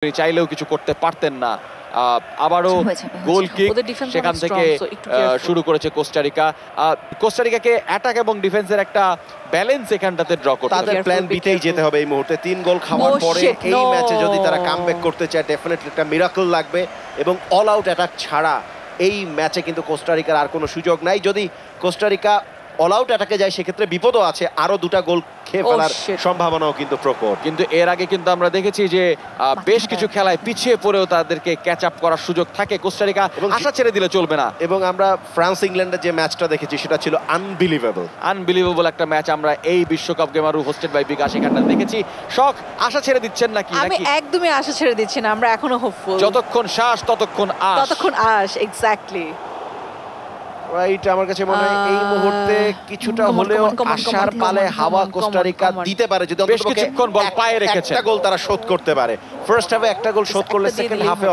চাইলেও কিছু করতে পারতেন না। আবারও গোল কিক সেখান থেকে শুরু করেছে কোস্টারিকা। কোস্টারিকাকে অ্যাটাক এবং ডিফেন্সের একটা ব্যালেন্স এখানটাতে ড্র করতে হবে। তাদের প্ল্যান বিতেই যেতে হবে এই মুহূর্তে। 3 গোল খাওয়ার পরে এই ম্যাচে যদি তারা কামব্যাক করতে চায় ডেফিনেটলি একটা মিরাকল লাগবে এবং অল আউট অ্যাটাক ছাড়া এই ম্যাচে কিন্তু কোস্টারিকার আর কোনো সুযোগ নাই। যদি কোস্টারিকা অল আউট অ্যাটাকে যায় সেক্ষেত্রে বিপদও আছে, আরো 2টা গোল খেয়ে ফেলার সম্ভাবনাও কিন্তু প্রকট। কিন্তু এর আগে কিন্তু আমরা দেখেছি যে বেশ কিছু খেলায় পিছিয়ে পড়েও তাদেরকে ক্যাচ আপ করার সুযোগ থাকে কোস্টারিকা, আশা ছেড়ে দিলে চলবে না। এবং আমরা ফ্রান্স ইংল্যান্ডের যে ম্যাচটা দেখেছি সেটা ছিল আনবিলিভেবল একটা ম্যাচ আমরা এই বিশ্বকাপ গেমারু হোস্টেড বাই বিকাশ এখানটা দেখেছি। শখ আশা ছেড়ে দিচ্ছেন নাকি? আমি একদমই আশা ছেড়ে দিচ্ছি না, আমরা এখনো হোপফুল। যতক্ষণ শ্বাস ততক্ষণ আশ। Exactly right. আমার কাছে মনে হয় এই মুহূর্তে কিছুটা হলেও আশার পালে হাওয়া কোস্টারিকা দিতে পারে যদি বেশ কিছুক্ষণ বল পায়ে রেখেছে। একটা গোল তারা শোধ করতে পারে। ফার্স্ট হাফে একটা গোল শোধ করলে সেকেন্ড হাফে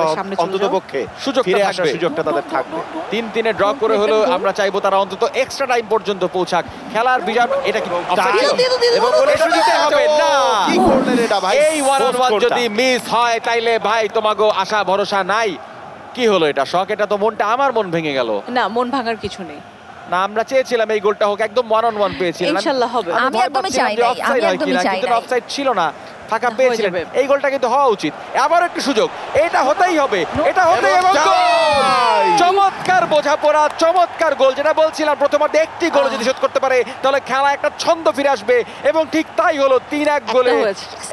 অন্ততপক্ষে ফিরে আসার সুযোগটা তাদের থাকবে। 3-3 ড্র করে হলো আমরা চাইবো তারা অন্তত এক্সট্রা টাইম পর্যন্ত পৌঁছাক। খেলার বিজয় এটা কি এবং গোলের সুযোগ হবে না। কি করলেন এটা ভাই? এই 1-on-1 যদি মিস হয় তাইলে ভাই তোমাগো আশা ভরসা নাই। কি হলো এটা শখ? এটা তো আমার মন ভেঙে গেল। না, মন ভাঙার কিছু নেই। না, আমরা চেয়েছিলাম এই গোলটা হোক, একদম 1-on-1 পেয়েছিলাম ইনশাআল্লাহ হবে। আমি একদমই চাই না, কিন্তু অফসাইড ছিল না, ফাঁকা পেয়েছিলেন। এই গোলটা কিন্তু হওয়া উচিত। আবার একটু সুযোগ, এটা হতেই হবে, এটা হতেই এবং চমৎকার বোঝাপড়া, চমৎকার গোল। যেটা বলছিলাম প্রথমার্ধে একটি গোল যদি শোধ করতে পারে তাহলে খেলা একটা ছন্দ ফিরে আসবে এবং ঠিক তাই হলো। 3-1 গোলে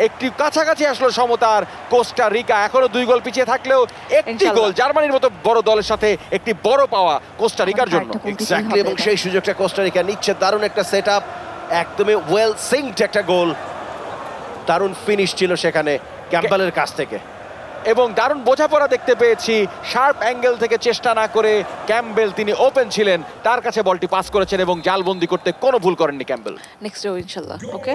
একটি কাছাকাছি আসলো সমতার কোস্টারিকা। এখনো 2 গোল পিছিয়ে থাকলেও একটি গোল জার্মানির মতো বড় দলের সাথে একটি বড় পাওয়া কোস্টারিকার জন্য। এক্স্যাক্টলি। এবং সেই সুযোগটা কোস্টারিকা নিচ্ছে। দারুণ একটা সেটআপ, একদমই ওয়েল সিঙ্কড একটা গোল। দারুণ ফিনিশ ছিল সেখানে ক্যাম্পবেলের কাছ থেকে এবং দারুণ বোঝাপড়া দেখতে পেয়েছি। শার্প অ্যাঙ্গেল থেকে চেষ্টা না করে ক্যাম্পবেল, তিনি ওপেন ছিলেন, তার কাছে বলটি পাস করেছেন এবং জালবন্দি করতে কোনো ভুল করেননি ক্যাম্পবেল। নেক্সট ইনশাআল্লাহ। ওকে।